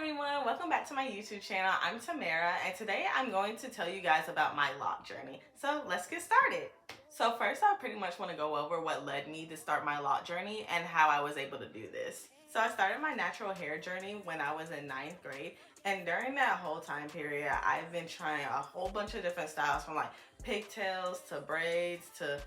everyone, welcome back to my YouTube channel. I'm Tamara and today I'm going to tell you guys about my lock journey. So let's get started. So first I pretty much want to go over what led me to start my lock journey and how I was able to do this. So I started my natural hair journey when I was in 9th grade, and during that whole time period I've been trying a whole bunch of different styles, from like pigtails to braids to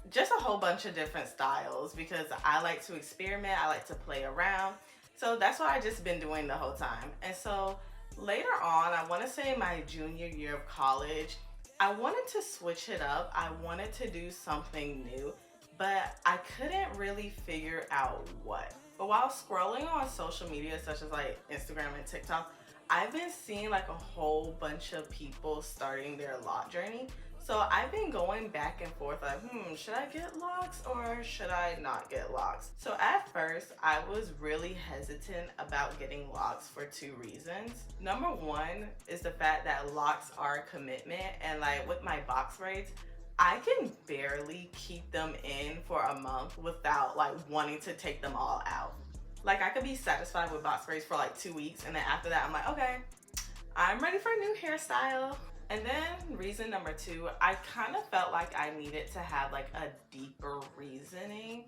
just a whole bunch of different styles, because I like to experiment, I like to play around. So that's what I just been doing the whole time. And so later on, I want to say my junior year of college, I wanted to switch it up. I wanted to do something new, but I couldn't really figure out what. But while scrolling on social media such as like Instagram and TikTok, I've been seeing like a whole bunch of people starting their lock journey. So I've been going back and forth like, should I get locks or should I not get locks? So at first, I was really hesitant about getting locks for two reasons. Number one is the fact that locks are a commitment, and like with my box braids, I can barely keep them in for a month without like wanting to take them all out. Like I could be satisfied with box braids for like 2 weeks, and then after that I'm like, okay, I'm ready for a new hairstyle. And then reason number two, I kind of felt like I needed to have like a deeper reasoning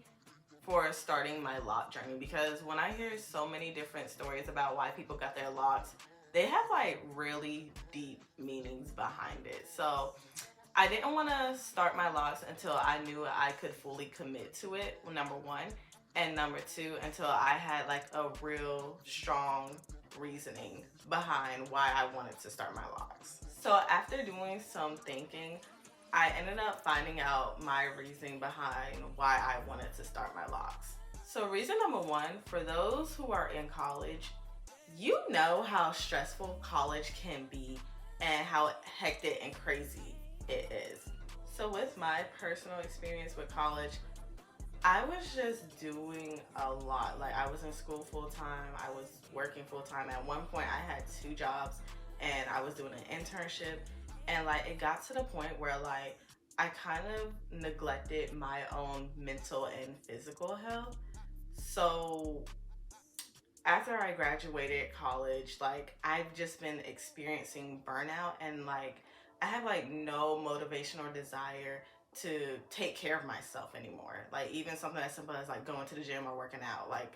for starting my lock journey, because when I hear so many different stories about why people got their locks, they have like really deep meanings behind it. So I didn't want to start my locks until I knew I could fully commit to it, number one. And number two, until I had like a real strong reasoning behind why I wanted to start my locks. So after doing some thinking, I ended up finding out my reasoning behind why I wanted to start my locks. So reason number one, for those who are in college, you know how stressful college can be and how hectic and crazy it is. So with my personal experience with college, I was just doing a lot. Like I was in school full time, I was working full time. At one point I had 2 jobs and I was doing an internship, and like it got to the point where like I kind of neglected my own mental and physical health. So after I graduated college, like I've just been experiencing burnout, and like I have like no motivation or desire to take care of myself anymore. Like even something as simple as like going to the gym or working out, like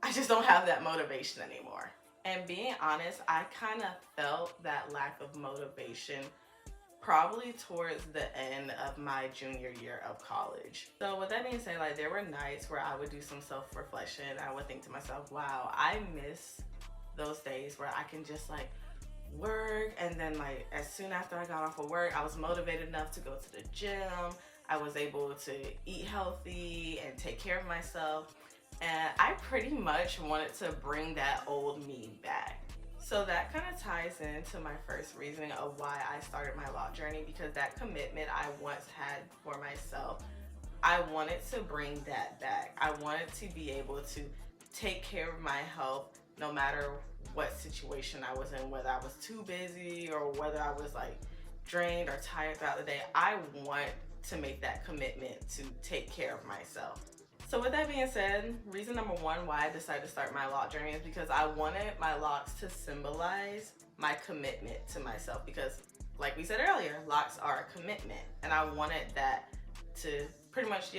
I just don't have that motivation anymore. And being honest, I kind of felt that lack of motivation probably towards the end of my junior year of college. So with that being said, like there were nights where I would do some self-reflection. I would think to myself, wow, I miss those days where I can just like work, and then like as soon after I got off of work, I was motivated enough to go to the gym. I was able to eat healthy and take care of myself, and I pretty much wanted to bring that old me back. So that kind of ties into my first reasoning of why I started my lock journey, because that commitment I once had for myself, I wanted to bring that back. I wanted to be able to take care of my health no matter what situation I was in, whether I was too busy or whether I was like drained or tired throughout the day. I want to make that commitment to take care of myself. So with that being said, reason number one why I decided to start my lock journey is because I wanted my locks to symbolize my commitment to myself, because like we said earlier, locks are a commitment, and I wanted that to pretty much,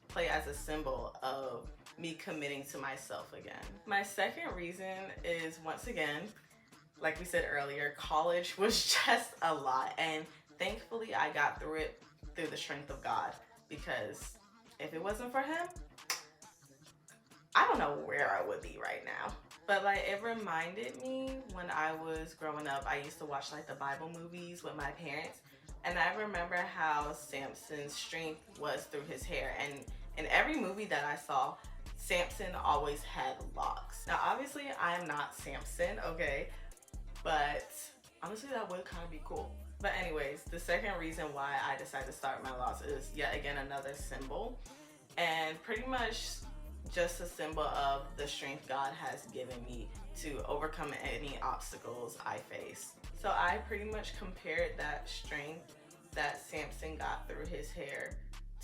play as a symbol of me committing to myself again. My second reason is, once again, like we said earlier, college was just a lot, and thankfully I got through it through the strength of God, because if it wasn't for him, I don't know where I would be right now. But like it reminded me when I was growing up, I used to watch like the Bible movies with my parents, and I remember how Samson's strength was through his hair, and in every movie that I saw, Samson always had locks. Now obviously I am not Samson, okay, but honestly that would kind of be cool. But anyways, the second reason why I decided to start my locks is yet again another symbol, and pretty much just a symbol of the strength God has given me to overcome any obstacles I face. So I pretty much compared that strength that Samson got through his hair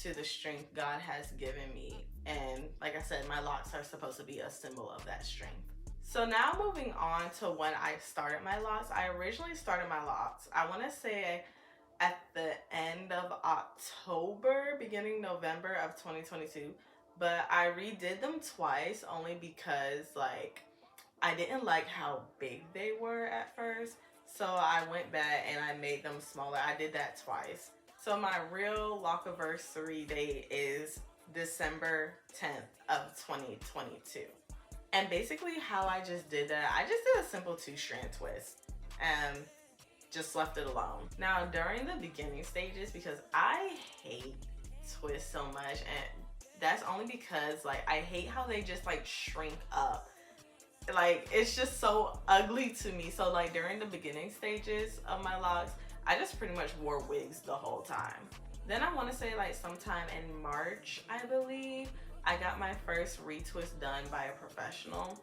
to the strength God has given me. And like I said, my locks are supposed to be a symbol of that strength. So now moving on to when I started my locks. I originally started my locks, I want to say at the end of October, beginning November of 2022. But I redid them twice only because like I didn't like how big they were at first. So I went back and I made them smaller. I did that twice. So my real lockiversary date is December 10th of 2022. And basically how I just did that, I just did a simple 2-strand twist and just left it alone. Now during the beginning stages, because I hate twists so much, and that's only because like I hate how they just like shrink up. Like it's just so ugly to me. So like during the beginning stages of my locks, I just pretty much wore wigs the whole time. Then I want to say like sometime in March, I believe, I got my first retwist done by a professional.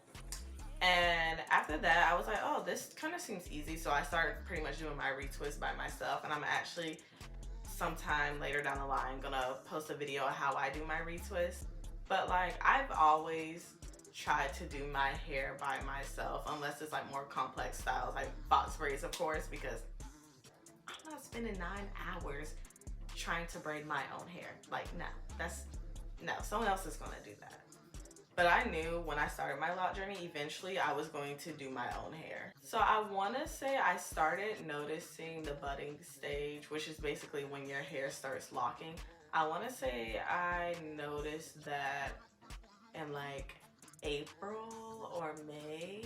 And after that, I was like, oh, this kind of seems easy. So I started pretty much doing my retwist by myself. And I'm actually sometime later down the line gonna post a video of how I do my retwist. But like I've always tried to do my hair by myself, unless it's like more complex styles like box braids, of course, because I'm not spending 9 hours trying to braid my own hair. Like no, someone else is gonna do that. But I knew when I started my lock journey, eventually I was going to do my own hair. So I want to say I started noticing the budding stage, which is basically when your hair starts locking. I want to say I noticed that in like April or May.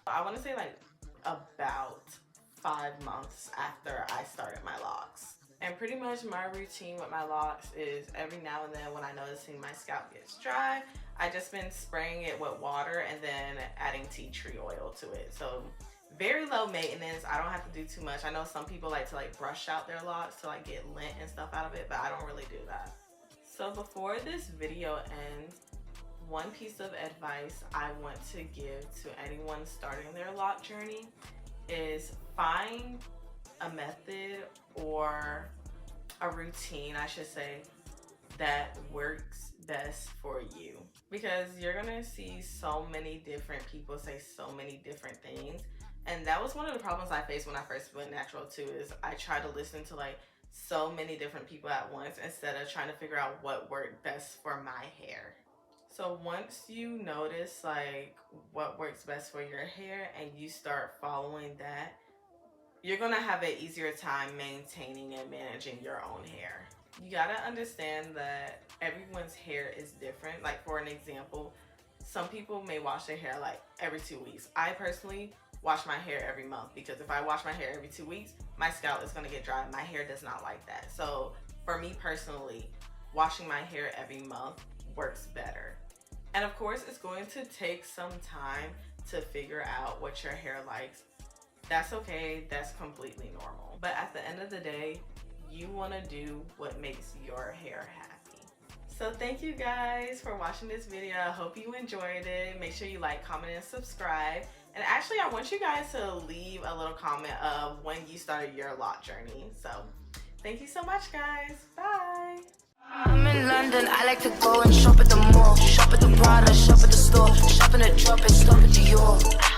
I want to say like about 5 months after I started my locks. And pretty much my routine with my locks is every now and then when I noticing my scalp gets dry, I just been spraying it with water and then adding tea tree oil to it. So very low maintenance. I don't have to do too much. I know some people like to like brush out their locks to like get lint and stuff out of it, but I don't really do that. So before this video ends, one piece of advice I want to give to anyone starting their lock journey is find a method or a routine, I should say, that works best for you, because you're gonna see so many different people say so many different things. And that was one of the problems I faced when I first went natural too, is I tried to listen to like so many different people at once instead of trying to figure out what worked best for my hair. So once you notice like what works best for your hair and you start following that, you're gonna have an easier time maintaining and managing your own hair. You gotta understand that everyone's hair is different. Like for an example, some people may wash their hair like every 2 weeks. I personally wash my hair every month, because if I wash my hair every 2 weeks, my scalp is gonna get dry. My hair does not like that. So for me personally, washing my hair every month works better. And of course, it's going to take some time to figure out what your hair likes. That's okay, that's completely normal. But at the end of the day, you want to do what makes your hair happy. So thank you guys for watching this video. I hope you enjoyed it. Make sure you like, comment, and subscribe. And actually, I want you guys to leave a little comment of when you started your lock journey. So thank you so much, guys. Bye. I'm in London, I like to go and shop at the mall, shop at the Prada, shop at the store, shop in the drop and stop at Dior.